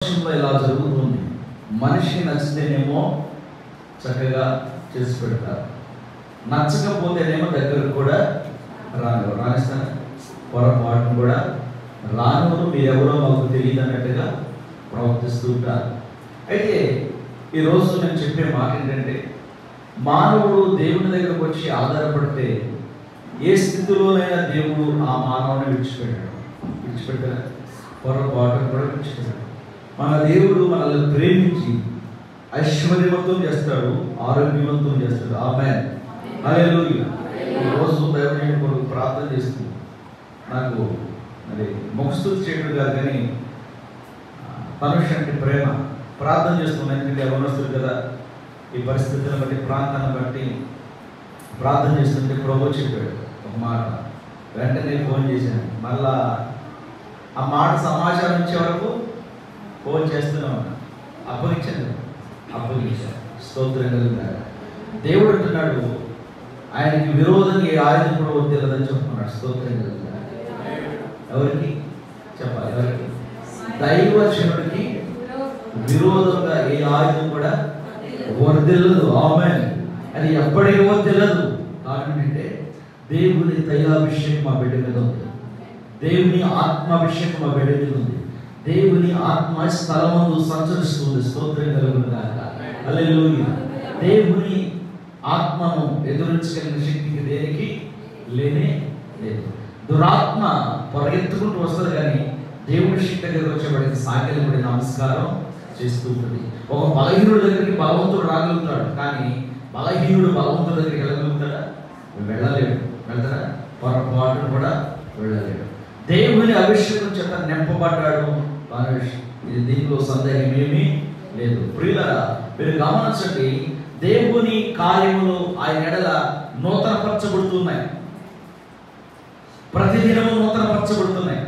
ప్రపంచంలో ఇలా జరుగుతుంది. మనిషికి నచ్చితేనేమో చక్కగా చేసి పెడతారు, నచ్చకపోతేనేమో దగ్గరకు కూడా రానిస్తాను, పొరపాటును కూడా రానులు, మీరెవరో మాకు తెలియదు అన్నట్టుగా ప్రవర్తిస్తూ ఉంటారు. అయితే ఈరోజు నేను చెప్పే మాట ఏంటంటే, మానవుడు దేవుని దగ్గరకు వచ్చి ఆధారపడితే ఏ స్థితిలోనైనా దేవుడు ఆ మానవుని విడిచిపెట్టాడు, పొరపాటును కూడా విడిచిపెట్టాడు. మన దేవుడు మనల్ని ప్రేమించి ఐశ్వర్యవంతం చేస్తాడు, ఆరోగ్యవంతం చేస్తాడు. ఆమేన్, హల్లెలూయా. ఈరోజు దైవజనుడి కొరకు ప్రార్థన చేస్తుంది. నాకు మరి ముఖస్తుతి చేయడం కాదు కానీ తనుష్ అంటే ప్రేమ ప్రార్థన చేస్తున్నాను. ఎందుకంటే అవనస్తుడు కదా, ఈ పరిస్థితులను బట్టి ప్రాంతాన్ని బట్టి ప్రార్థన చేస్తుంటే ప్రభు చెప్పాడు ఒక మాట. వెంటనే ఫోన్ చేశాను, మళ్ళా ఆ మాట సమాచారం ఇచ్చే వరకు ఫోన్ చేస్తూనే ఉన్నాను. అప్పగించాను. స్తోత్రం కలుగుతాడు. దేవుడు అంటున్నాడు, ఆయనకి విరోధంగా ఏ ఆయుధం కూడా వద్దేలేదని చెప్తున్నాడు. స్తోత్రం కలుగుతాడు. ఎవరికి చెప్పాలి? ఎవరికి? దైవజనుడికి విరోధంగా ఏ ఆయుధం కూడా వర్ధిల్లదు. ఆమేన్. అది ఎప్పటికీ వర్ధిల్లదు. కారణం ఏంటంటే దేవుని దైవాభిషేకం మా బిడ్డ మీద ఉంది, దేవుని ఆత్మాభిషేకం మా బిడ్డ మీద ఉంది, దేవుని ఆత్మ స్థలమందు సంచరిస్తుంది. స్తోత్రం కలుగునుగాక. హల్లెలూయా. దేవుని ఆత్మను ఎదురించగలిగిన శక్తికి దేనికి లేనే లేదు. దురాత్మ పరిగెత్తుకుంటూ వస్తుంది కానీ దేవుని శక్తి దగ్గర వచ్చేవాడికి సాగిలి పడి నమస్కారం చేస్తూ ఉంటుంది. ఒక బలహీనుడి దగ్గరికి బలవంతుడు రాగలుగుతాడు, కానీ బలహీనుడు బలవంతుడి దగ్గరికి వెళ్ళగలుగుతాడా? వెళ్ళలేడు. వెళ్తాడా? పొరపాటును కూడా వెళ్ళలేడు. దేవుని అభిషేకం చేత నింపబడ్డాడు మనిషి. ఇది దీనిలో సందేహం ఏమీ లేదు. ప్రియులారా, మీరు గమనించండి, దేవుని కార్యములు ఆయన ఎడల నూతనపరచబడుతున్నాయి, ప్రతిదినము నూతనపరచబడుతున్నాయి.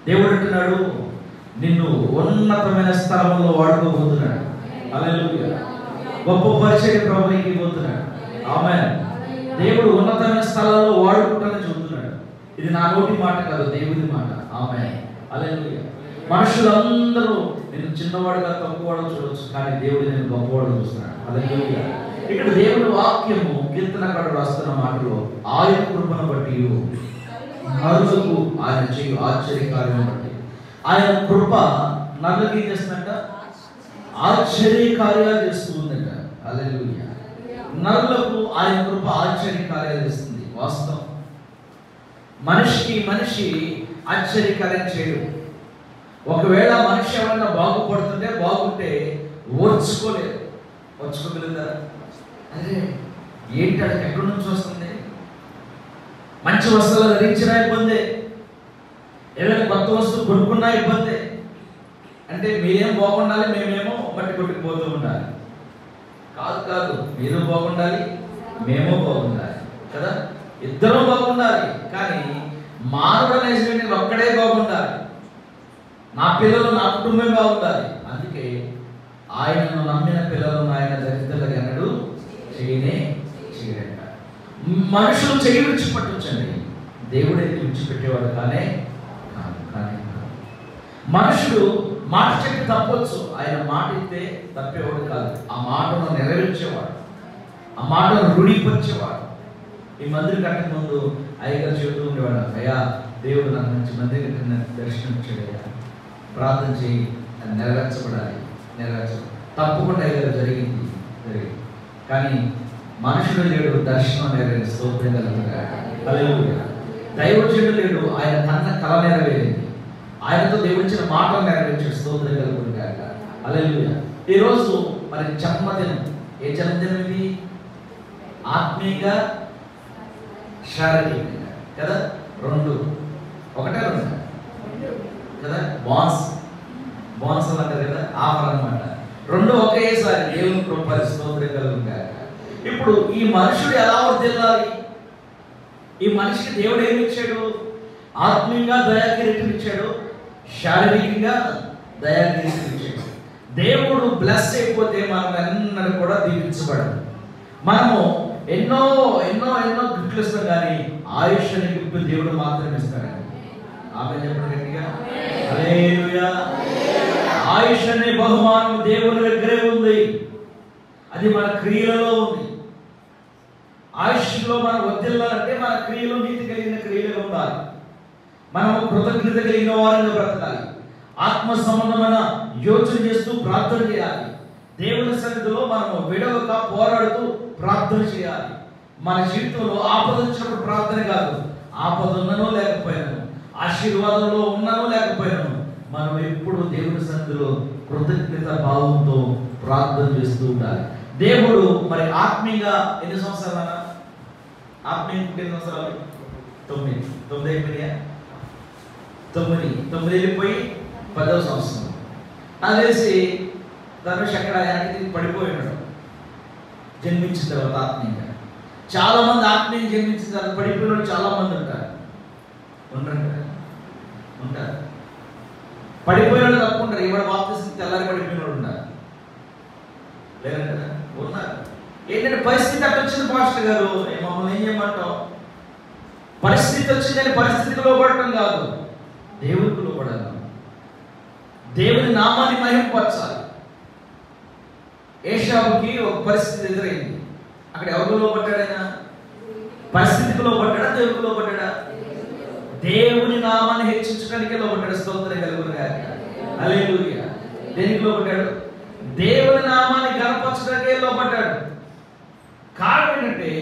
దేవుడు అంటున్నాడు, నిన్ను ఉన్నతమైన స్థలంలో వాడుకోబోతున్నాడు. హల్లెలూయా. గొప్ప పరిచర్య ప్రభువుకి పోతున్నాడు. ఆమేన్. దేవుడు ఉన్నతమైన స్థలాల్లో వాడుకుంటానని చెబుతున్నాడు. ఇది నా నోటి మాట కాదు, దేవుని మాట. ఆమేన్, హల్లెలూయా. మనుషులందరూ నేను చిన్నవాడుగా తక్కువవాడు చూడవచ్చు, కానీ దేవుడు నేను గొప్పవాడు చూస్తున్నాడు. హల్లెలూయా. ఇక్కడ దేవుడి వాక్యము కీర్తనకారుడు రాస్తున్న మాటలో, ఆయన కృపను బట్టి నరులకు ఆయన చేయు ఆశ్చర్యకార్యం బట్టి, ఆయన కృప నరులకు ఏం చేస్తుందంట? ఆశ్చర్యకార్యాలు చేస్తూ ఉందంట. హల్లెలూయా. నరులకు ఆయన కృప ఆశ్చర్యకార్యాలు చేస్తుంది. వాస్తవం. మనిషి ఆశ్చర్యకార్యం చేయడు. ఒకవేళ మనిషి ఎవరైనా బాగుంటే ఓర్చుకోగలుగుతారా? అదే ఏంటి, అది ఎక్కడి నుంచి వస్తుంది? మంచి వస్తువులు ధరించినా ఇబ్బంది, ఏదైనా కొత్త వస్తువు కొనుక్కున్నా ఇబ్బంది. అంటే మీరేం బాగుండాలి, మేమేమో మట్టి కొట్టుకుపోతూ ఉండాలి. కాదు, మీరు బాగుండాలి, మేము బాగుండాలి కదా, ఇద్దరం బాగుండాలి. కానీ మానవుడు ఒక్కడే బాగుండాలి. నా పిల్లలు, నా కుటుంబం బాగుండాలి. అందుకే ఆయనను నమ్మిన పిల్లలను ఆయన దరిద్రులకు అన్నాడు చేయడంట. మనుషులు చేయి విడిచిపెట్టొచ్చండి, దేవుడైతే విడిచిపెట్టేవాడు కానే కాదు. మనుషుడు మాట చెప్పి తప్పొచ్చు, ఆయన మాట ఇస్తే తప్పేవాడు కాదు. ఆ మాటను నెరవేర్చేవాడు, ఆ మాటను రూఢీపరిచేవాడు. ఈ మందిరం కట్టక ముందు అయ్యగారు చెబుతూ ఉండేవాడు, అయ్యా దేవుడు నాకు మంచి మందిరం దర్శనం ఇచ్చాడయ్యా, ప్రార్థన చేయి, అది నెరవేర్చబడాలి. తప్పకుండా అయ్యగారు జరిగింది. కానీ మనుషుడు లేడు, దర్శనం నెరవేరింది. స్తోత్రం కలుగునుగాక. హల్లెలూయా. దైవజనుడు లేడు, ఆయన కన్న కల నెరవేరింది. ఆయనతో దేవుడిచ్చిన మాటలు నెరవేర్చాడు. స్తోత్రం కలుగునుగాక. హల్లెలూయా. ఈరోజు మరి జన్మదినం. ఏ జన్మదినం ఇది? ఆత్మీయంగా, శారీరకంగా కదా. ఒకటే రెండు కదా. బోనస్ అంటారు కదా, ఆఫర్ అన్నమాట. రెండు ఒకేసారి దేవుని కృప. స్తోత్రం కలుగునుగాక. ఇప్పుడు ఈ మనుషుడు ఎలా వర్ధిల్లాలి? ఈ మనిషికి దేవుడు ఏమి ఇచ్చాడు? ఆత్మీయంగా దయాకిరీటం ఇచ్చాడు, శారీరకంగా దయాకిరీటం ఇచ్చాడు. దేవుడు బ్లెస్ అయిపోతే మనం ఎన్నడూ కూడా దీవించబడదు. మనము ఎన్నో గిఫ్ట్లు ఇస్తాం, కానీ ఆయుష్ని గిఫ్ట్ దేవుడు మాత్రమే ఇస్తాడండి. ఆమేన్ చెప్పండి గట్టిగా. హల్లెలూయా. ఆయుష్ అనే బహుమానం దేవుని దగ్గరే ఉంది. అది మన క్రియలలో ఉంది. ఆయుష్లో మనం వర్ధిల్లాలంటే మన క్రియలో నీతి కలిగిన క్రియలుగా ఉండాలి. మనము కృతజ్ఞత కలిగిన వారిగా బ్రతకాలి. ఆత్మ సంబంధమైన యోచన చేస్తూ ప్రార్థన చేయాలి. దేవుని సన్నిధిలో మనము విడవక పోరాడుతూ ప్రార్థన చేయాలి. మన జీవితంలో ఆపద వచ్చినప్పుడు ప్రార్థన కాదు, ఆపద ఉన్ననో లేకపోయినాను, ఆశీర్వాదంలో ఉన్ననో లేకపోయినాను, మనం ఎప్పుడు దేవుని సన్నిధిలో కృతజ్ఞత భావంతో ప్రార్థన చేస్తూ ఉండాలి. దేవుడు మరి ఆత్మీయంగా ఎన్ని సంవత్సరాలు? ఆత్మీయంగా ఎన్ని సంవత్సరాలు? 9 అయిపోయినాయా? 9 వెళ్ళిపోయి 10వ సంవత్సరం. నాకు తెలిసి ధనుష్ అక్కడ వెనక్కి పడిపోయినాడు జన్మించిన తర్వాత. ఆత్మీయంగా చాలా మంది ఆత్మీయంగా జన్మించిన తర్వాత పడిపోయిన చాలా మంది ఉంటారు. ఉంటారు పడిపోయిన తప్పు ఉంటారు. ఇవాళ బాప్తిసం తెల్లారి పడిపోయిన వాళ్ళు ఉంటారు. లేదంటే ఉన్నారు. ఏంటంటే పరిస్థితి అట్లా వచ్చింది పాస్టర్ గారు, మమ్మల్ని ఏం చేయమంటావు? పరిస్థితి వచ్చిందని పరిస్థితికి లోపడటం కాదు, దేవుడికి లోపడాలి. దేవుని నామాన్ని మహిమపరచాలి. ఏషావుకి ఒక పరిస్థితి ఎదురైంది. అక్కడ ఎవరు లోపడ్డాడైనా? పరిస్థితికి లోపడ్డాడా? దేవుడికి లోపడ్డాడా? దేవుని నామాన్ని హెచ్చించడానికే లోపడ్డాడు. స్తోత్రం కలుగును గాక. హల్లెలూయా. దేనికి లోపడ్డాడు? దేవుని నామాన్ని గణపరచడానికే లోపడ్డాడు. కారణం ఏంటంటే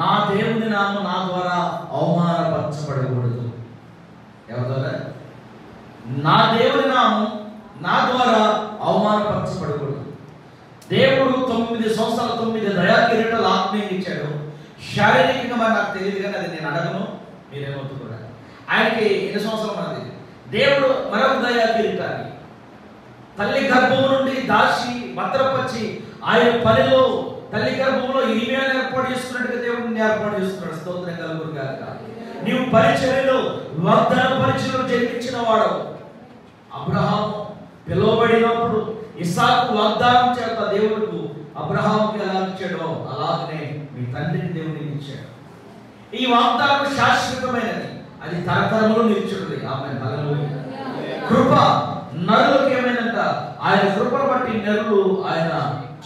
నా దేవుని నామం నా ద్వారా అవమానపరచబడకూడదు. ఎవరి ద్వారా? నా దేవుని నామం నా ద్వారా అవమానపరచబడకూడదు. దేవుడు 9 సంవత్సరాలు 9 దయా కిరీటాలు ఆత్మీయంగా ఇచ్చాడు. శారీరకంగా మరి నాకు తెలియదు, కానీ అది నేను అడగను, మీరేమవుతుంది కూడా. ఆయనకి ఎన్ని సంవత్సరాలు అది? దేవుడు మరొక దయా కిరీటాన్ని తల్లి గర్భము నుండి దాచి భద్రపరిచి ఆయన పనిలో తల్లి గర్భంలో ఇరిమియాను ఏర్పాటు చేసుకున్నట్టుగా దేవుడిని ఏర్పాటు చేసుకున్నాడు. స్తోత్రం కలుగును గాక. నీవు పరిచర్యలో వాగ్దాన పరిచర్యలో జన్మించిన వాడు. అబ్రహాము పిలువబడినప్పుడు ఇస్సాకు వాగ్దానం చేత దేవుడు అబ్రహాముకి ఎలా ఇచ్చాడో అలాగనే మీ తండ్రికి దేవుడిని ఇచ్చాడు. ఈ వాగ్దానం శాశ్వతమైనది, అది తరతరములు నిలిచుంది. ఆమేన్. హల్లెలూయా. కృప నరులకు ఏమైందంట? ఆయన కృపను బట్టి నరులు ఆయన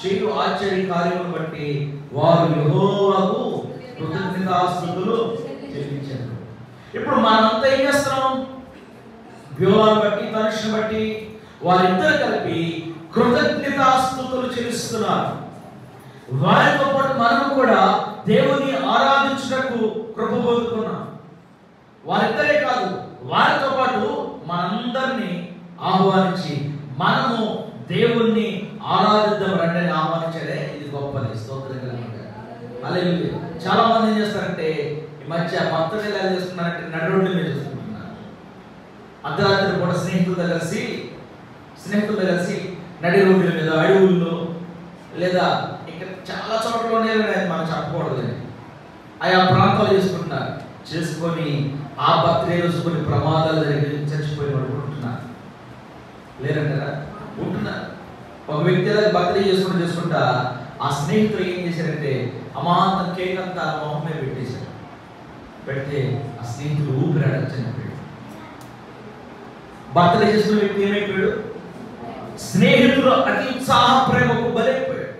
చేయు ఆశ్చర్య కార్యములను బట్టి వారు యెహోవాకు కృతజ్ఞతాస్తుతులు చెల్లించారు. ఇప్పుడు మనంతా ఏం చేస్తున్నాం? వ్యూహాలను బట్టి తనుషుని బట్టి వారిద్దరు కలిపి కృతజ్ఞతాస్తుతులు చెల్లిస్తున్నారు. వారితో పాటు మనము కూడా దేవుని ఆరాధించుటకు కృప పొందుకున్నాం. వారిద్దరే కాదు, వారితో పాటు మనందరినీ ఆహ్వానించి మనము దేవుణ్ణి ఆరాధిద్దాం రండి అని ఆహ్వానించాడే. ఇది గొప్పది. స్తోత్రం కలుగును గాక. హల్లెలూయా. చాలా మంది ఏం చేస్తారంటే ఈ మధ్య బర్త్డే ఎలా చేస్తున్నారంటే నడి రోడ్డు మీద చేసుకుంటున్నారు. అర్ధరాత్రి కూడా స్నేహితులతో కలిసి నడి రోడ్ల మీద, అడవుల్లో, లేదా ఇక్కడ చాలా చోట్లనే మనం చెప్పకూడదు, ఆయా ప్రాంతాలు చేసుకుంటున్నారు. చేసుకొని ఆ బర్త్డే రోజు కొన్ని ప్రమాదాలు జరిగి చచ్చిపోయిన వాళ్ళు ఉంటున్నారు. లేరంటారా? ఉంటున్నారు. ఒక వ్యక్తి ఎలా బర్త్డే చేసుకుంటా ఆ స్నేహితులు ఏం చేశారంటే అమాంతం కేక్ అంతా మొహమే పెట్టేశారు. పెడితే ఆ స్నేహితుడు ఊపిరాడు, చనిపోయాడు. బర్త్డే చేసుకున్న వ్యక్తి ఏమైపోయాడు? స్నేహితుడు అతి ఉత్సాహ ప్రేమకు బలైపోయాడు.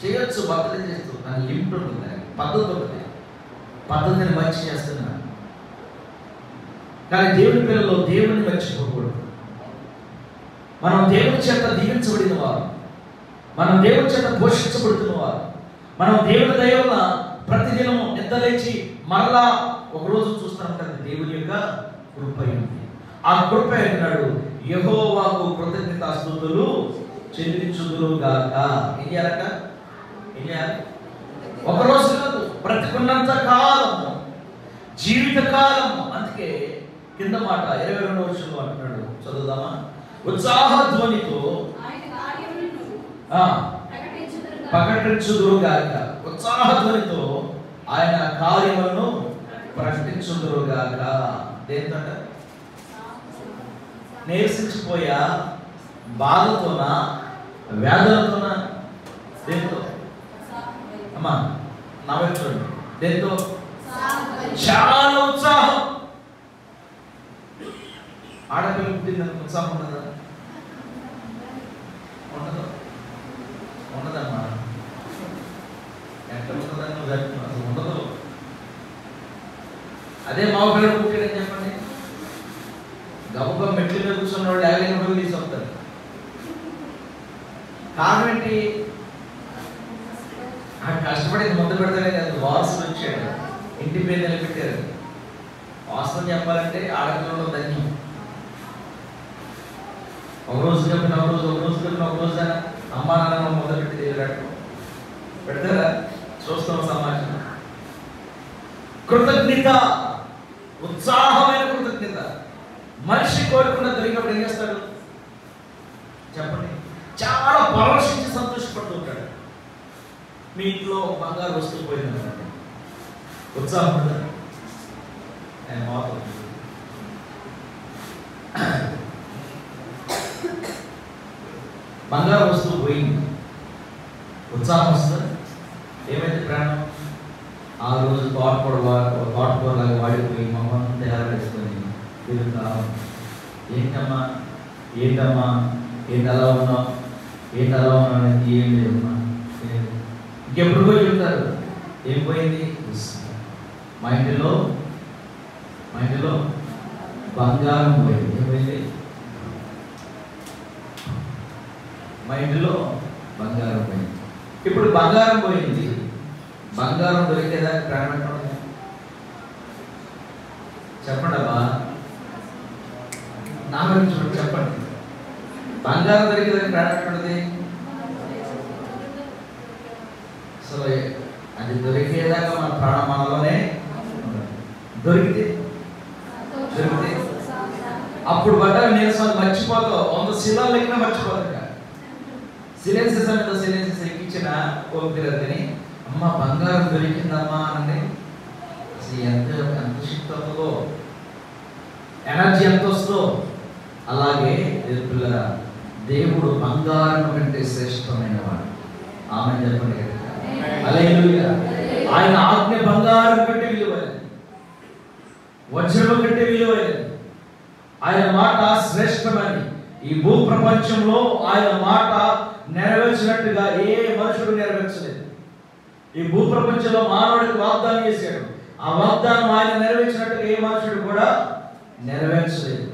చేయొచ్చు, బర్త్డే చేస్తూ దాని లిమిట్ ఉంటుంది, పద్ధతి ఉంటుంది. పద్ధతిని మంచి చేస్తున్నాను, కానీ దేవుని పిల్లలు దేవుని మర్చిపోకూడదు. మనం దేవుని చేత దీవించబడిన వారు, మనం దేవుని చేత పోషించబడుతున్న వారు, మనం దేవుని దయ వల్ల ప్రతిదినము నిద్రలేచి మరలా ఒకరోజు చూస్తాం. దేవుని యొక్క కృప ఉంది. ఆ కృప అన్నాడు యెహోవాకు కృతజ్ఞతాస్తుతులు చెల్లించుదురు గాక. ఏం చేయాలట? ఏం చేయాలి? ఒకరోజు కాదు, బ్రతికున్నంత కాలము, జీవిత కాలము. అందుకే కింద మాట 22వ వచనంలో అంటున్నాడు, చదువుదామా? ఉత్సాహ ధ్వనితో ప్రకటించుదురు గాక. ఉత్సాహ ధ్వనితో ఆయన కార్యములను ప్రకటించుదురు గాక. దేంతట? నీరసించిపోయా, బాధతోనా, వ్యాధులతోనా? దేంతో? అమ్మా నా వైపు చూడండి. దేంతో? చాలా ఉత్సాహం. ఆడపిల్ల పుట్టిందని ఉత్సాహం ఉండదా? ఉండదు, ఉండదమ్మా. ఎక్కడ ఉంటుందని నువ్వు చెప్తున్నావు, అసలు ఉండదు. అదే మా పిల్లలు పుట్టాడని చెప్పండి, గబగబా మెట్ల మీద కూర్చున్న వాళ్ళు 50 రోజులు తీసుకొస్తారు. కారణం ఏంటి? కష్టపడి ముందు పెడతానే కదా, వారసులు వచ్చాడు, ఇంటి పేరు నిలబెట్టారు. వాస్తవం చెప్పాలంటే ఆడపిల్లలు ధన్యం. ఒక రోజు చెప్పిన ఒక రోజు, ఒక రోజు చెప్పిన ఒక రోజు అమ్మా నాన్న మొదలుపెట్టి పెడతారా? చూస్తాం సమాజం. కృతజ్ఞత, ఉత్సాహమైన కృతజ్ఞత. మనిషి కోరుకున్న దొరికినప్పుడు ఏం చేస్తాడు చెప్పండి? చాలా పరవశించి సంతోషపడుతూ ఉంటాడు. మీ ఇంట్లో బంగారు వస్తువు పోయిందనుకోండి, ఉత్సాహం ఉండదు. బంగారు వస్తువు పోయింది, ఉత్సాహం వస్తుంది. ఏమైతే ప్రాణం ఆ రోజు తోటకూరలాగా వాడిపోయి మొహం తయారేసుకొని తిరుగుతా. ఏంటమ్మా ఏంటమ్మా ఏంటి అలా ఉన్నావు, ఏంటి అలా ఉన్నావు అనేది ఏం లేదమ్మా. ఇంకెప్పుడు పోయి చెప్తారు ఏం పోయింది? మా ఇంటిలో బంగారం పోయింది. ఏమైంది? మా ఇంటిలో బంగారం పోయింది. ఇప్పుడు బంగారం పోయింది, బంగారం దొరికేదాకా ప్రాణం పెట్టండి. చెప్పండి అబ్బా, నా గురించి చెప్పండి. బంగారం దొరికేదాకా ప్రాణం పెట్టండి. అసలు అది దొరికేదాకా మన ప్రాణం మనలోనే దొరికితే అప్పుడు పడ్డ నీరసం మర్చిపోతావు. 100 శిలాలు లెక్కన మర్చిపోతావు. సిలెన్సెస్ మీద సిలెన్సెస్ ఎక్కించిన కోపిరని అమ్మ బంగారం దొరికిందమ్మా అంటే అసలు ఎంత శక్తి అవుతుందో, ఎనర్జీ ఎంత వస్తుందో. అలాగే పిల్లల దేవుడు బంగారం కంటే శ్రేష్టమైన వాడు. ఆమె చెప్పండి కదా. హల్లెలూయా. ఆయన ఆజ్ఞ బంగారం కంటే విలువైనది, వజ్రము కంటే విలువైనది. ఆయన మాట శ్రేష్టమని ఈ భూ ప్రపంచంలో ఆయన మాట నెరవేర్చినట్టుగా ఏ మనుషుడు నెరవేర్చలేదు. ఈ భూ ప్రపంచంలో మానవుడికి వాగ్దానం చేశాడు, ఆ వాగ్దానం ఆయన నెరవేర్చినట్టుగా ఏ మనుషుడు కూడా నెరవేర్చలేదు.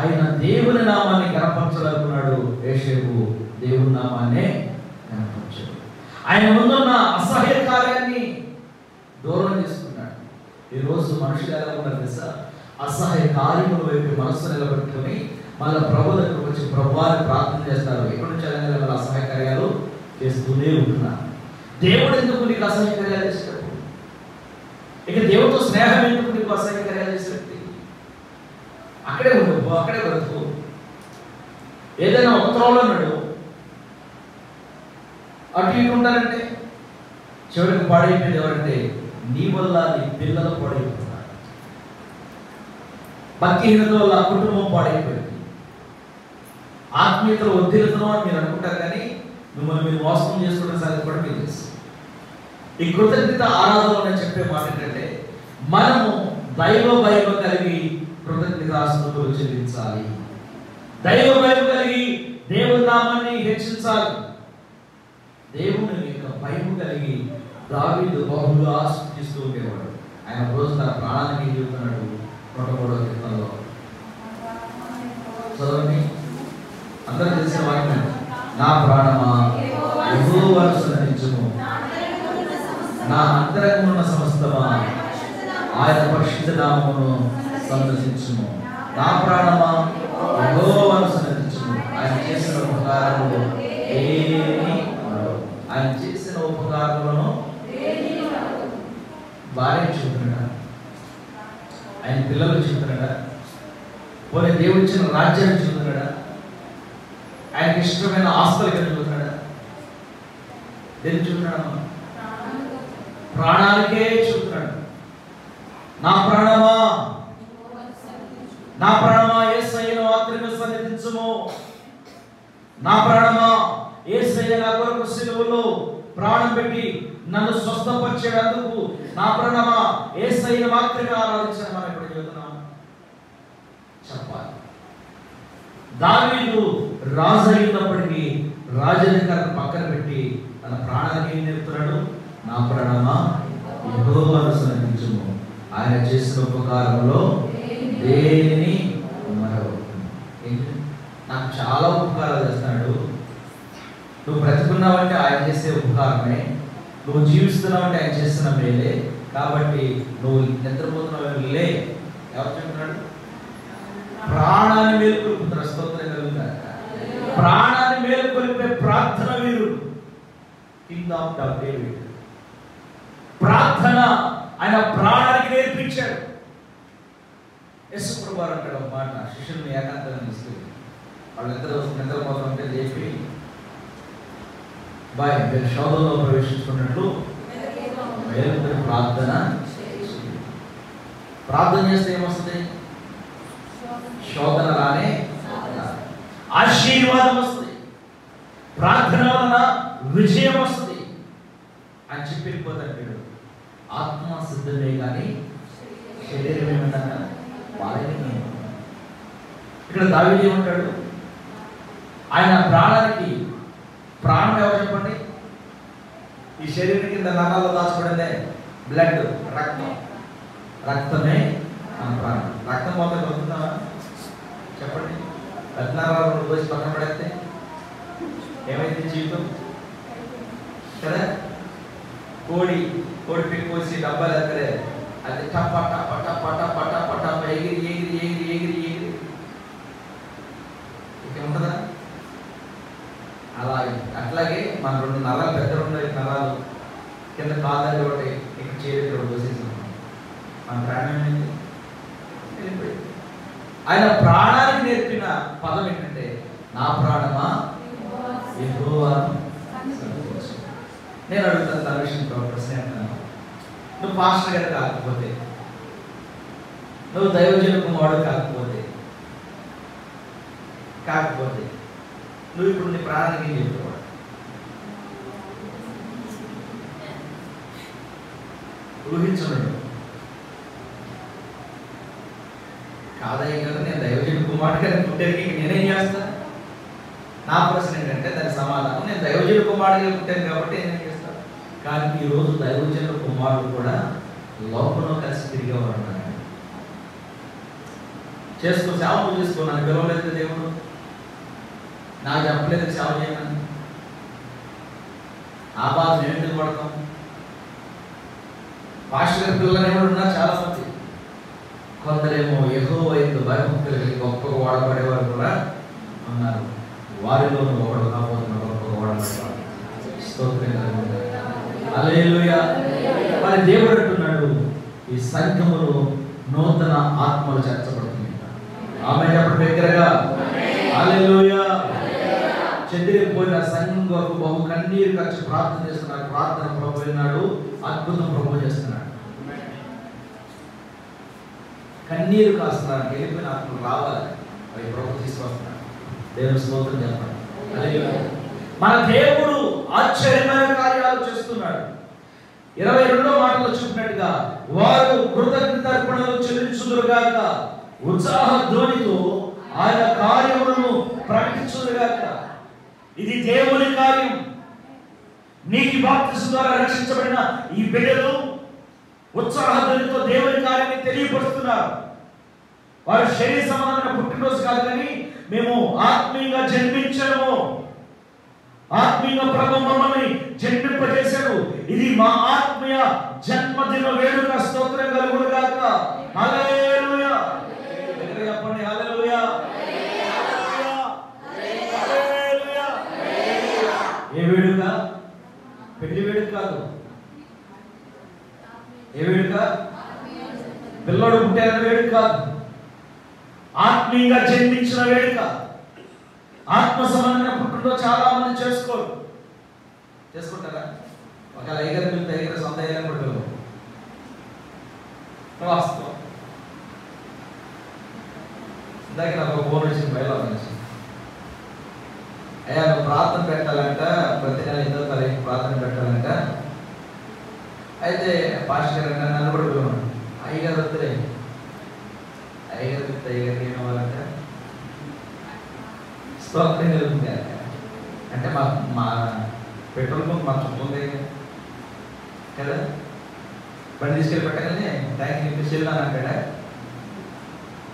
ఆయన దేవుని నామాన్ని కనపరచాలనుకున్నాడు. యేషేపు దేవుని నామాన్నే కనపరచాడు. ఆయన ముందున్న అసహ్య కార్యాన్ని దూరం చేసుకున్నాడు. ఈరోజు మనుషులు ఎలా ఉన్నారు తెలుసా? అసహ్య కార్యముల వైపు మనస్సు నిలబెట్టుకుని మళ్ళీ ప్రభు దగ్గరకు వచ్చి ప్రభువాన్ని ప్రార్థన చేస్తారు. ఎప్పటి నుంచి అయినా వాళ్ళ అసహ్య కార్యాలు చేస్తూనే ఉంటున్నారు. దేవుడు ఎందుకు నీకు అసహ్య కార్యాలు చేసేటప్పుడు? ఇక దేవుడితో స్నేహం ఎందుకు నీకు అసహ్య కార్యాలు చేసేటప్పుడు? అక్కడే ఉండు, అక్కడే బ్రతుకు. ఏదైనా ఒక త్రోవలో నడు, అటు ఇటు ఉంటారంటే చివరికి పాడైపోయింది ఎవరంటే నీ వల్ల నీ పిల్లలు పాడైపోతున్నారు. భక్తిహీనత వల్ల కుటుంబం పాడైపోయింది. ఆత్మీయతలు వద్దిరుతున్నాం అని మీరు అనుకుంటారు, కానీ మిమ్మల్ని మీరు మోసం చేసుకుంటే సంగతి కూడా మీకు తెలుసు. ఈ కృతజ్ఞత ఆరాధనలో నేను చెప్పే మాట ఏంటంటే మనము దైవ భయం కలిగి కృతజ్ఞతాస్తుతులు చెల్లించాలి. దైవ భయం కలిగి దేవుని నామాన్ని హెచ్చించాలి. దేవుని యొక్క భయం కలిగి దావీదు బహుగా స్తుతిస్తూ ఉండేవాడు. ఆయన రోజు తన ప్రాణానికి చెబుతున్నాడు 103వ కీర్తనలో. చదవండి, అందరూ తెలిసిన వాక్యం. నా ప్రాణమా యెహోవాను స్తుతించుము, నా అంతరంగమున్న సమస్తమా ఆయన పరిశుద్ధ నామమును సందర్శించుము. నా ప్రాణమా యెహోవాను స్తుతించుము, ఆయన చేసిన ఉపకారములు ఏమీ మరవవు. ఆయన చేసిన ఉపకారములను భార్య చూపుతున్నాడా? ఆయన పిల్లలు చూపుతున్నాడా? పోనీ దేవుడు ఇచ్చిన రాజ్యాన్ని చూపుతున్నాడా? ఆయనకి ఇష్టమైన ఆస్తులు కలుగుతున్నాడా? దేన్ని చూపుతున్నాడు? ప్రాణానికే చూపుతున్నాడు. నా ప్రాణమా యేసయ్యను మాత్రమే సన్నిధించుము. నా ప్రాణమా యేసయ్య నా కొరకు సిలువలో ప్రాణం పెట్టి నన్ను స్వస్థపరిచేందుకు నా ప్రాణమా యేసయ్యను మాత్రమే ఆరాధించడం మనం ఇప్పుడు చెబుతున్నాం. దావీదు రాజు అయినప్పటికీ రాజధికారం పక్కన పెట్టి తన ప్రాణానికి ఏం చెప్తున్నాడు? నా ప్రాణమా యెహోవాను సన్నిధించుము, ఆయన చేసిన ఉపకారంలో దేనిని మరవకు. నాకు చాలా ఉపకారాలు చేస్తున్నాడు. నువ్వు బ్రతుకున్నావంటే ఆయన చేసే ఉపకారమే, నువ్వు జీవిస్తున్నావంటే ఆయన చేస్తున్న మేలే. కాబట్టి నువ్వు నిద్రపోతున్నావులే. ఎవరు చెప్తున్నాడు? ప్రాణాన్ని మేలుకొల్పుతున్న స్తోత్రం కలుగుతారు. ప్రాణాన్ని మేలుకొల్పే ప్రార్థన వీరుడు, కింగ్ ఆఫ్ డేవిడ్. ప్రార్థన ఆయన ప్రాణానికి నేర్పించాడు. యేసు ప్రభువారు అంటాడు ఒక మాట, శిష్యుల్ని ఏకాంతంగా తీసుకెళ్ళి వాళ్ళిద్దరూ నిద్రపోతుంటే లేపి, మీరు శోధనలో ప్రవేశించుకున్నట్లు ప్రార్థన చేస్తే ఏమొస్తుంది? శోధన రానే ఆశీర్వాదం వస్తుంది, ప్రార్థన వలన విజయం వస్తుంది అని చెప్పి వెళ్ళిపోతాడు. ఆత్మ సిద్ధమే కానీ శరీరం ఏమంటారా? వాళ్ళని. ఇక్కడ దావీదు ఏమంటాడు? ఆయన ప్రాణానికి ప్రాణం ఎవరు చెప్పండి? ఈ శరీరం కింద నరాల్లో దాచబడిందే బ్లడ్, రక్తం. రక్తమే మన ప్రాణం. రక్తం మొత్తం వస్తుందా చెప్పండి? రత్నారాలు పోసి పక్కన పడేస్తే ఏమైంది జీవితం కదా? కోడి పిక్ పోసి డబ్బాలు ఎక్కడే అది టప్ప టప్ప టప్ప టప్ప టప్ప టప్ప ఎగిరి ఎగిరి ఎగిరి ఎగిరి ఎగిరి ఇక ఉంటుందా? అలాగే అట్లాగే మన రెండు నరాలు, పెద్ద రెండు నరాలు కింద కాదని ఒకటి ఇక్కడ చేతి పోసేసాం, మన ప్రాణం ఏంటి? వెళ్ళిపోయింది. ఆయన ప్రాణానికి నేర్పిన పదం ఏంటంటే, నా ప్రాణమా యెహోవాను సన్నిధించు. నేను అడుగుతాను తన విషయంలో ప్రశ్న అంటున్నాను. నువ్వు పాస్టర్ గారు కాకపోతే, నువ్వు దైవజన కుమారుడు కాకపోతే నువ్వు ఇప్పుడు నీ ప్రాణానికి ఏం చెప్తావు? ఊహించున్నాడు కాదయ్య కదా, నేను దైవజన కుమారుడు గారిని పుట్టేకి నేనేం చేస్తాను? నా ప్రశ్న ఏంటంటే దాని సమాధానం, నేను దైవజన కుమారుడు గారు పుట్టాను కాబట్టి నేనేం చేస్తాను? కానీ ఈరోజు దైవజన కుమారుడు కూడా లోకంలో కలిసి తిరిగేవాడు. చేసుకో, సేవ చేసుకో, నన్ను పిలవలేదు దేవుడు, నాకు చెప్పలేదు సేవ చేయమని. ఆ బాధ నేను ఎందుకు పడతాం? పాస్టర్ గారి పిల్లలు ఎవరు ఉన్నారు చాలా మంది. కొందరేమో యెహోవా యందు భయభక్తులు కలిగి గొప్పగా వాడబడేవారు కూడా ఉన్నారు. వారిలోనూ ఒకడు కాబోతున్న గొప్పగా వాడబడేవాడు. స్తోత్రం హల్లెలూయా. మరి దేవుడు అంటున్నాడు, ఈ సంఘములో నూతన ఆత్మలు చేర్చబడుతుంది. ఆమె చెప్పండి దగ్గరగా హల్లెలూయా. చెదిరిపోయిన సంఘం బహు కన్నీరు ఖర్చు ప్రార్థన చేస్తున్నారు. ప్రార్థన ప్రభు విన్నాడు, అద్భుతం ప్రభు చేస్తున్నాడు. కన్నీరు కాస్తున్నారు, వెళ్ళిపోయిన ఆత్మలు రావాలి, అవి ప్రభు తీసుకొస్తున్నాడు. దేవుని స్తోత్రం చెప్పండి హల్లెలూయా. మన దేవుడు ఆశ్చర్యమైన కార్యాలు చేస్తున్నాడు. 22వ మాటలో చెప్పినట్టుగా, వారు కృతజ్ఞతార్పణలు చెల్లించుదురుగాక, ఉత్సాహ ధ్వనితో ఆయన కార్యములను ప్రకటించుదురుగాక. ఇది దేవుని కార్యం. నీటి బాప్తిసం ద్వారా రక్షించబడిన ఈ బిడ్డలు ఉత్సాహ ధ్వనితో దేవుని కార్యాన్ని తెలియపరుస్తున్నారు. వారు శరీర సంబంధమైన పుట్టినరోజు కాదు, కానీ మేము ఆత్మీయంగా జన్మించాము, ఆత్మీయ ప్రభు మమ్మల్ని జన్మింపజేశాడు, ఇది మా ఆత్మీయ జన్మదిన వేడుక. స్తోత్రం కలుగునుగాక. హల్లెలూయా. చెప్పండి హల్లెలూయా. ఏ వేడుక? పెళ్లి వేడుక కాదు. ఏ వేడుక? పిల్లడు పుట్టిన వేడుక కాదు. ఆత్మీయంగా జన్మించిన వేడుక. ఆత్మ సంబంధమైన పుట్టినరోజు చాలా మంది చేసుకుంటారా? ఒకవేళ ఐగర్ పిల్లలు దగ్గర సొంత అయ్యాలని కూడా పిల్లలు వాస్తవం. ఇందాక నాకు ఒక ఫోన్ వచ్చింది, బయలు నుంచి, అయ్యా నువ్వు ప్రార్థన పెట్టాలంట, ప్రతి నెల 8వ తారీఖు ప్రార్థన పెట్టాలంట. అయితే పాస్టర్ గారు నన్ను కూడా పిలవను. అయ్యగారు వస్తే అయ్యగారు ఏమవ్వాలంట? స్తోత్రం కలుగుతుంది కాక. అంటే మా పెట్రోల్ బంక్ మా చుట్టూ ఉంది కదా, బండి తీసుకెళ్ళి పెట్టగానే ట్యాంక్ నింపేసి వెళ్ళాను అంటాడా?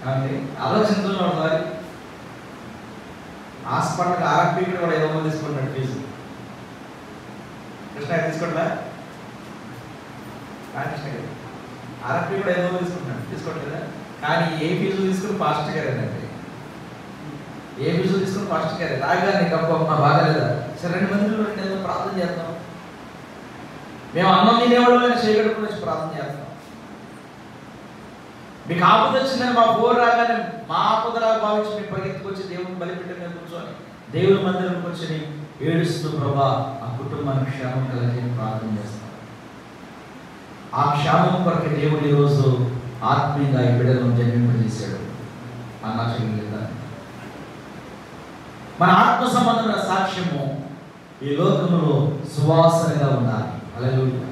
కాబట్టి ఆలోచించడం ఒకసారి. హాస్పిటల్కి ఆర్ఎంపీ కూడా 500 తీసుకుంటాడు ఫీజు. కృష్ణ తీసుకోవట్లా? కృష్ణ గారు ఆర్ఎంపీ కూడా 500 తీసుకుంటాడు, తీసుకోవట్లేదా? కానీ ఏ ఫీజు తీసుకుని ఫాస్ట్ గారేనండి, ఏ ఫీజు తీసుకుని ఫాస్ట్ గారే రాగానే నీకు అమ్మ బాగాలేదా, సరే 2 మందిలో ప్రార్థన చేద్దాం. మేము అన్నం తినేవాళ్ళు చేయగడుపు నుంచి ప్రార్థన చేస్తాం. మీకు ఆపద వచ్చిందని మా బోర్ రాగానే మా ఆపదలా భావించి మేము పరిగెత్తుకొచ్చి దేవుని బలిపెట్టిన మీద కూర్చొని దేవుని మందిరం కూర్చొని ఏడుస్తూ ప్రభా ఆ కుటుంబానికి క్షేమం కలిగి ప్రార్థన చేస్తాం. ఆ క్షేమం కొరకు దేవుడు ఈరోజు ఆత్మీయంగా ఈ బిడ్డలను జన్మింపజేశాడు. అన్నా చెల్లిదా, మన ఆత్మ సంబంధమైన సాక్ష్యము ఈ లోకంలో సువాసనగా ఉండాలి. హల్లెలూయా.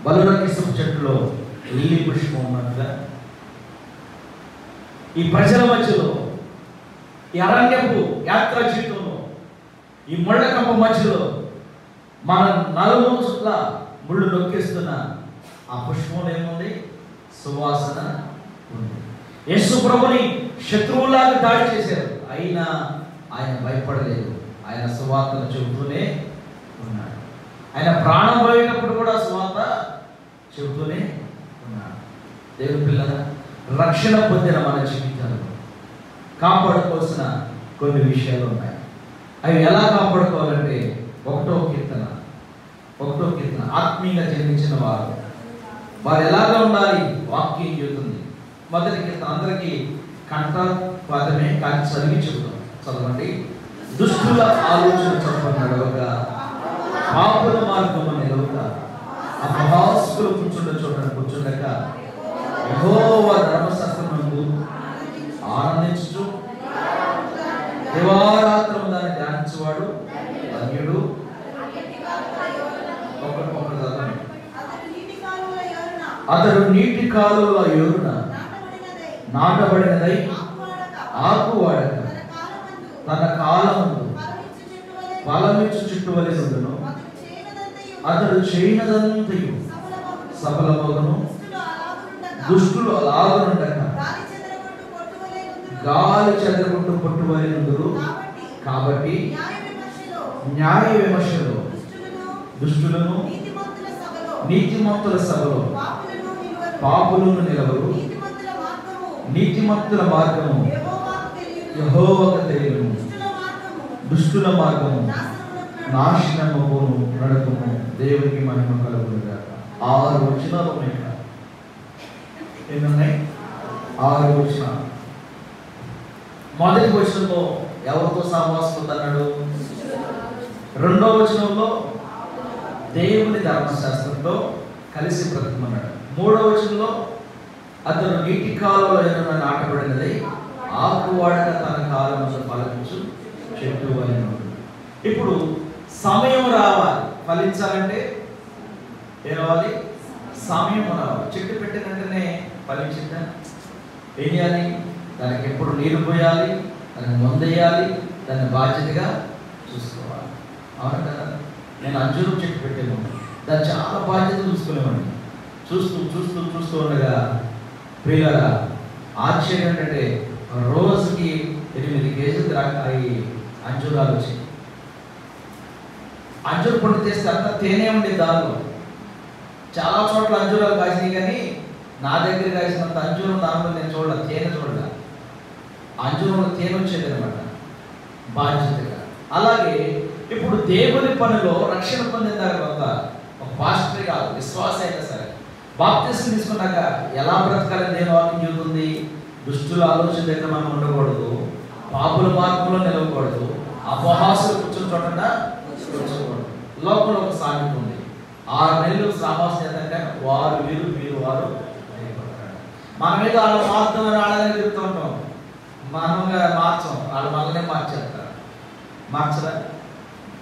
బలురకిసు చెట్టులో లిల్లీ పుష్పం ఉన్నట్టుగా ఈ ప్రజల మధ్యలో, ఈ అరణ్యపు యాత్ర జీవితంలో, ఈ ముళ్ళ కంప మధ్యలో మన నలుగురు చుట్ల ముళ్ళు నొక్కేస్తున్న ఆ పుష్పంలో ఏముంది? సువాసన ఉంది. యేసు ప్రభుని శత్రువులాగా దాడి చేశారు, అయినా ఆయన భయపడలేదు. ఆయన సువార్తను చెబుతూనే ఉన్నాడు. ఆయన ప్రాణం పోయేటప్పుడు కూడా సువార్త చెబుతూనే ఉన్నాడు. దేవుని పిల్లల రక్షణ పొందిన మన జీవితాల్లో కాపాడుకోవాల్సిన కొన్ని విషయాలు ఉన్నాయి. అవి ఎలా కాపాడుకోవాలంటే 1వ కీర్తన ఆత్మీయంగా జన్మించిన వారు ఎలాగా ఉండాలి? వాక్యం చెబుతుంది. మొదటి కీర్తన అందరికీ కంఠపాఠమే కానీ చదివి చెబుతాం. చదవండి. దుష్టుల ఆలోచన చొప్పున నడవక, పాపుల మార్గము నిలవక, అపహాస్యులు కూర్చుండ చోట కూర్చుండక, యెహోవా ధర్మశాస్త్రమునందు ఆనందించుచు దివారాత్రము దాన్ని ధ్యానించువాడు ధన్యుడు. అతడు నీటి కాలువల యోరున నాటబడినదై ఆకు వాడక తన కాలమందు ఫలమిచ్చు చెట్టు వలె నుండును. అతడు చేయనదంతయు సఫలమగును. దుష్టులు అలాగునుండక గాలి చెదరగొట్టు పొట్టు వలె నుండురు. కాబట్టి న్యాయ విమర్శలో దుష్టులను, నీతిమంతుల సభలో పాపులను నిలవరు. నీతిమంతుల మార్గము యెహోవాకు తెలియను, దుష్టుల మార్గము నాశనమును నడకము. దేవునికి మహిమ కలుగునుగాక. 6 వచనాలు ఉన్నాయి. ఎన్ని ఉన్నాయి? 6 వచనాలు. మొదటి వచనంలో ఎవరితో సహవాసం ఉందన్నాడు? 2వ వచనంలో దేవుని ధర్మశాస్త్రంలో కలిసి బ్రతకమన్నాడు. 3వ వచనంలో అతను నీటి కాలంలో ఏదైనా నాటబడినది ఆకు వాడక తన కాలములో ఫలించు చెట్టు వలె నుండును. ఇప్పుడు సమయం రావాలి. ఫలించాలంటే ఏం రావాలి? సమయం రావాలి. చెట్టు పెట్టిన వెంటనే ఫలించిందా? ఏం చేయాలి? దానికి ఎప్పుడు నీరు పోయాలి, దాన్ని మందేయాలి, దాన్ని బాధ్యతగా చూసుకోవాలి. అవును కదా? నేను అంజూరం చెట్టు పెట్టాను, దాన్ని చాలా బాధ్యత చూసుకునేవాడిని. చూస్తూ ఉండగా ప్రియులారా, ఆశ్చర్యం ఏంటంటే రోజుకి 8 కేజీలు అంజూరాలు వచ్చాయి. అంజూరు పండు తెస్తే అంతా తేనె ఉండేది దానిలో. చాలా చోట్ల అంజూరాలు కాసినాయి, కానీ నా దగ్గర కాసినంత అంజూరం దానిలో నేను చూడలేదు, తేనె చూడలే. అంజూరంలో తేనె వచ్చేది అనమాట బాధ్యతగా. అలాగే ఇప్పుడు దేవుని పనిలో రక్షణ పొందిన తర్వాత ఒక పాస్టర్ కాదు, విశ్వాస అయినా సరే బాప్తిసం తీసుకున్నాక ఎలా బ్రతకాలని నేను వాక్యం చెబుతుంది? దుష్టుల ఆలోచన దగ్గర మనం ఉండకూడదు, పాపుల మార్గంలో నిలవకూడదు, అపహాసులు కూర్చొని చూడకుండా కూర్చోకూడదు. లోపల ఒక సామెత ఉంది, 6 నెలలు సహవాసం చేద్దాక వారు వీరు వీరు వారు అయిపోతారు. మన మీద వాళ్ళు మారుతామని వాళ్ళనే చెప్తూ ఉంటాం, మనగా మార్చం, వాళ్ళు మనల్నే మార్చేస్తారు. మార్చరా?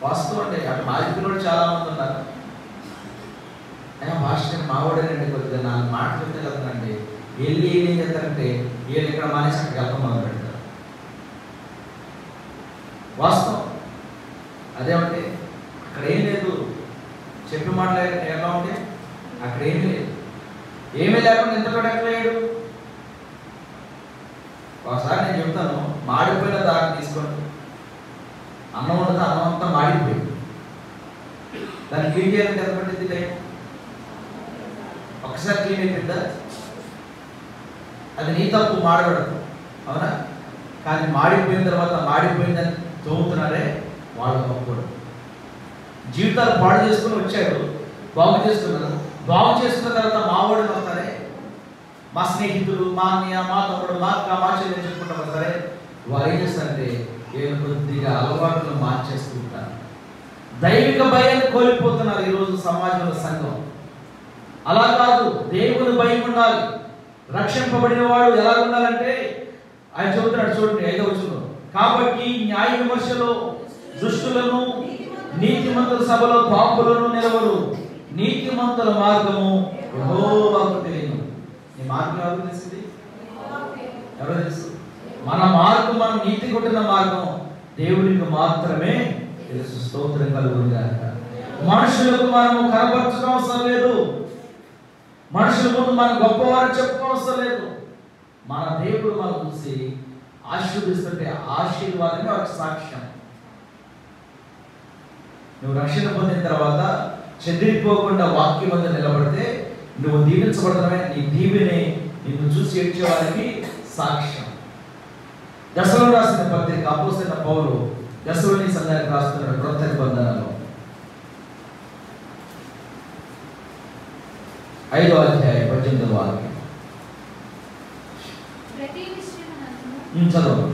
వాస్తవం అండి. అటు మారిపోయిన చాలా మంది ఉన్నారు. భాష మావాడేనండి, కొద్దిగా 4 మాటలు చెప్తే కదండి వెళ్ళి ఏం చేస్తారంటే వీళ్ళు ఇక్కడ మానేసి అక్కడికి వెళ్ళడం మొదలు పెడతారు. వాస్తవం. అదేమంటే అక్కడ ఏం లేదు, చెప్పి మాట్లాడే ఎలా ఉంటే అక్కడ ఏమీ లేదు. ఏమీ లేకుండా ఎంతటోడు ఎక్కలేడు. ఒకసారి నేను చెప్తాను, మాడిపోయిన దాన్ని తీసుకోండి, అన్నం ఉండదు, అన్నం అంతా మాడిపోయింది, దాన్ని క్లీన్ చేయాలంటే ఎంత పట్టింది టైం? ఒకసారి క్లీన్ అయిపోయిందా? అది నీ తప్పు, మాడబడదు, అవునా? కానీ మాడిపోయిన తర్వాత మాడిపోయిందని తోముతున్నారే వాళ్ళ గొప్పడు. జీవితాలు పాడు చేసుకుని వచ్చాడు, బాగు చేస్తున్నారు. బాగు చేసుకున్న తర్వాత మా వాడిని వస్తారే, మా స్నేహితులు, మా అన్నయ్య, మా తమ్ముడు, మా అక్క, మా చెల్లి చెప్పుకుంటా వస్తారే, వారు ఏం చేస్తారంటే ఏదో కొద్దిగా అలవాట్లు మార్చేస్తూ ఉంటారు. దైవిక భయాన్ని కోల్పోతున్నారు ఈరోజు సమాజంలో, సంఘం. అలా కాదు, దేవుని భయం ఉండాలి. రక్షింపబడిన వాడు ఎలా ఉండాలంటే ఆయన చెబుతున్నాడు చూడండి 5వ వచనంలో, కాబట్టి న్యాయ విమర్శలో దుష్టులను నీతిమంతుల సభలో పాపులను నిలవరు, నీతిమంతుల మార్గము యెహోవాకు తెలియను. నీ మార్గం ఎవరు తెలిసింది? ఎవరు తెలుసు? మన మార్గం, మనం నీతి కొట్టిన మార్గం దేవునికి మాత్రమే తెలుసు. స్తోత్రం కలుగును గాక. మనుషులకు మనము కనపరచడం అవసరం లేదు, మనుషుల ముందు మనం గొప్పవారు చెప్పుకోవసరం లేదు. మన దేవుడు మనం చూసి ఆశీర్వదిస్తుంటే ఆశీర్వాదమే వారికి సాక్ష్యం. నువ్వు రక్షణ పొందిన తర్వాత చెదిరిపోకుండా వాక్యం వద్ద నిలబడితే నువ్వు దీవించబడతామే, నీ దీవెనే నిన్ను చూసి ఏడ్చే వారికి సాక్ష్యం. దశలో రాసిన పత్రిక అపోస్తలుడైన పౌలు దశలోని సంఘానికి రాస్తున్నాడు క్రొత్త నిబంధనలో 5వ అధ్యాయం 18వ వాక్యం.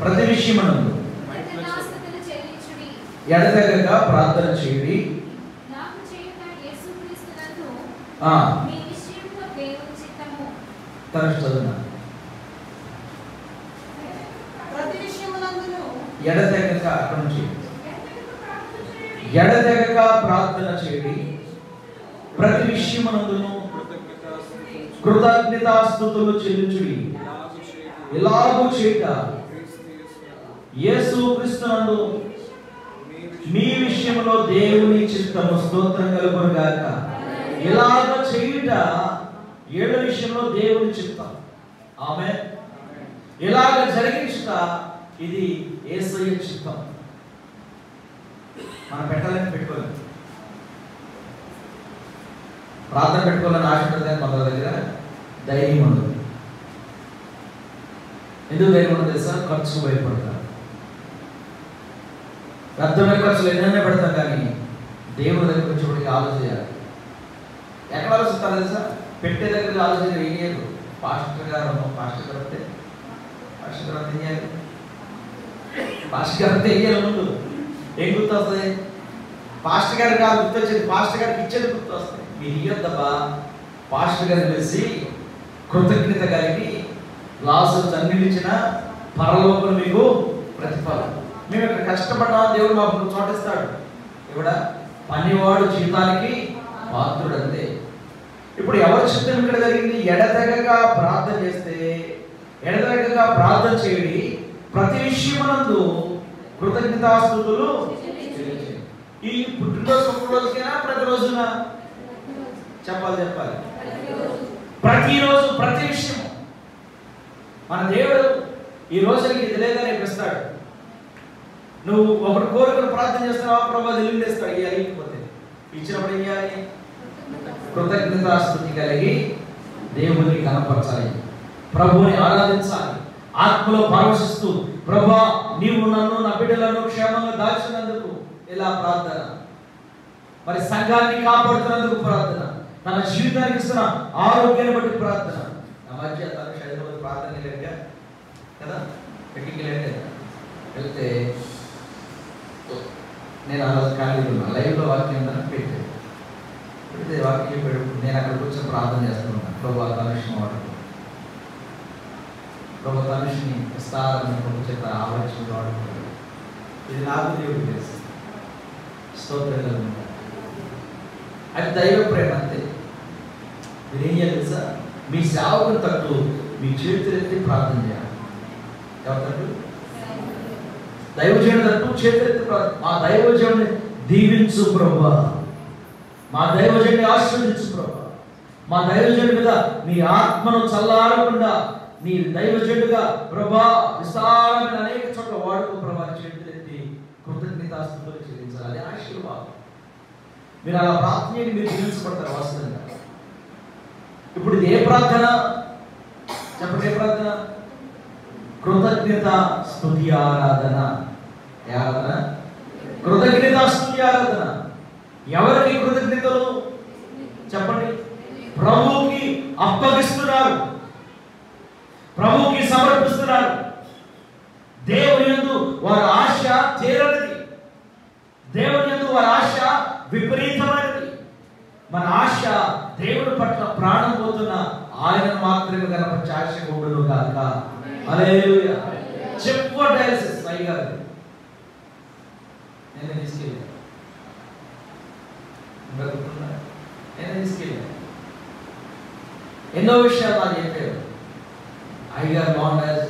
ప్రతి విషయమునందు ఎడతెగక ప్రార్థన చేయుడి, ఎడతెగక అక్కడ నుంచి ఎడతెగక ప్రార్థన చేయుడి, ప్రతి విషయమునందును కృతజ్ఞతాస్తుతులు చెల్లించుడి, ఇలాగూ చేయుట యేసు క్రీస్తునందు మీ విషయంలో దేవుని చిత్తము. స్తోత్రం కలుగును గాక. ఇలాగ చేయుట 7వ విషయంలో దేవుని చిత్తం. ఆమేన్. ఇలాగ జరిగించుట ఇది యేసయ్య చిత్తం. మనం పెట్టాలని పెట్టుకోలేదు, ప్రార్థన పెట్టుకోవాలని ఆశ ఉంటుంది, మన దగ్గర ధైర్యం ఉండదు. ఎందుకు ధైర్యం ఉండదు తెలుసా? ఖర్చు భయపడతారు. వ్యర్థమైన ఖర్చులు ఎన్నైనా పెడతాం, కానీ దేవుని దగ్గర వచ్చేప్పటికి ఆలోచించాలి. ఎక్కడ ఆలోచిస్తారు తెలుసా? పెట్టే దగ్గర ఆలోచన వేయలేదు. పాస్టర్ గారు వస్తే పాస్టర్ గారు అంతా వేయాలి, పాస్టర్ గారు అంతా వేయాలి. ముందు ఏం గుర్తు వస్తుంది? పాస్టర్ గారు కాదు గుర్తొచ్చేది, పాస్టర్ గారికి ఇచ్చేది గుర్తు వస్తుంది. మీరు ఇయ్యొద్దబ్బా, పాస్టర్ గారిని కలిసి కృతజ్ఞత కలిగి గ్లాసు తన్నీళ్ళు ఇచ్చిన పరలోకం మీకు ప్రతిఫలం. మేము ఇక్కడ కష్టపడ్డా దేవుడు మాకు చోటిస్తాడు. ఇవిడ పనివాడు జీవితానికి పాత్రుడు అంతే. ఇప్పుడు ఎవరి చిత్తం ఇక్కడ జరిగింది? ఎడతెగక ప్రార్థన చేస్తే, ఎడతెగక ప్రార్థన చేయడి, ప్రతి విషయమునందు కృతజ్ఞతాస్తుతులు. ఈ పుట్టినరోజు ఒక్క రోజుకైనా ప్రతిరోజున చెప్పాలి, ప్రతిరోజు ప్రతి విషయం. మన దేవుడు ఈ రోజుకి ఇది లేదా రేపు ఇస్తాడు. నువ్వు ఒకటి కోరికలు ప్రార్థన చేస్తున్నావా, ప్రభు ఇల్లు ఇస్తాడు. ఇవ్వాలి, ఇకపోతే ఇచ్చినప్పుడు ఏం చేయాలి? కృతజ్ఞతాస్తుతి కలిగి దేవుని కనపరచాలి, ప్రభువుని ఆరాధించాలి, ఆత్మలో పరవశిస్తూ ప్రభా నీవు నన్ను నా బిడ్డలను క్షేమంగా దాచినందుకు ఇలా ప్రార్థన, మరి సంఘాన్ని కాపాడుతున్నందుకు ప్రార్థన, తన జీవితానికి ఇస్తున్న ఆరోగ్యాన్ని బట్టి ప్రార్థన. నా మధ్య తన శరీరంలో ప్రార్థన వెళ్ళాక కదా, పెట్టి వెళ్తే నేను ఆ రోజు ఖాళీ ఉన్నా, లైవ్లో వాక్యం పెడితే వాక్యం చెప్పాడు. నేను అక్కడికి వచ్చి ప్రార్థన చేస్తున్నాను, ప్రభు తనుషం వాడు, ప్రభు తనుషిని విస్తారమైన ప్రభు చేత ఆలోచన వాడుకుంటాడు. ఇది నాకు దేవుడు తెలుసు. స్తోత్రం. అది దైవ ప్రేమ అంతే. మీరు ఏం చేయాలి తెలుసా? మీ సేవకుని తట్టు మీ చేతులు ఎత్తి ప్రార్థన చేయాలి. ఎవరి తట్టు? దైవజనుడి తట్టు చేతులెత్తి మా దైవజనుని దీవించు ప్రభువా, మా దైవజనుని ఆశీర్వదించు ప్రభువా, మా దైవజనుడి మీద నీ ఆత్మను చల్లారకుండా నీ దైవజనుడిగా ప్రభా విశాలమైన అనేక చోట్ల వాడుకో ప్రభా. చేతులెత్తి కృతజ్ఞతాస్తుతులు చెల్లించాలి. అదే ఆశీర్వాదం. మీరు అలా ప్రార్థన మీరు జీవించబడతారు వాస్తవంగా. ఇప్పుడు ఇది ఏ ప్రార్థన చెప్పండి? ఏ ప్రార్థన? కృతజ్ఞత స్తుతి ఆరాధన. ఆరాధన, కృతజ్ఞత స్తుతి ఆరాధన. ఎవరికి కృతజ్ఞతలు చెప్పండి? ప్రభువుకి అప్పగిస్తున్నారు, ప్రభువుకి సమర్పిస్తున్నారు. దేవుని యందు వారి ఆశ తీరనిది, దేవుని యందు వారి ఆశ విపరీతమైనది. మన ఆశ దేవుని పట్ల ప్రాణం పోతున్న ఆయనను మాత్రమే కనపరిచే ఆశ ఉండును గాక. హల్లెలూయా. చెప్పు డయాలసిస్ అయ్యారు. నేను తీసుకెళ్ళాను, ఎన్నో విషయాలు నాకు చెప్పారు. అయ్యారు బాగుండాల్సి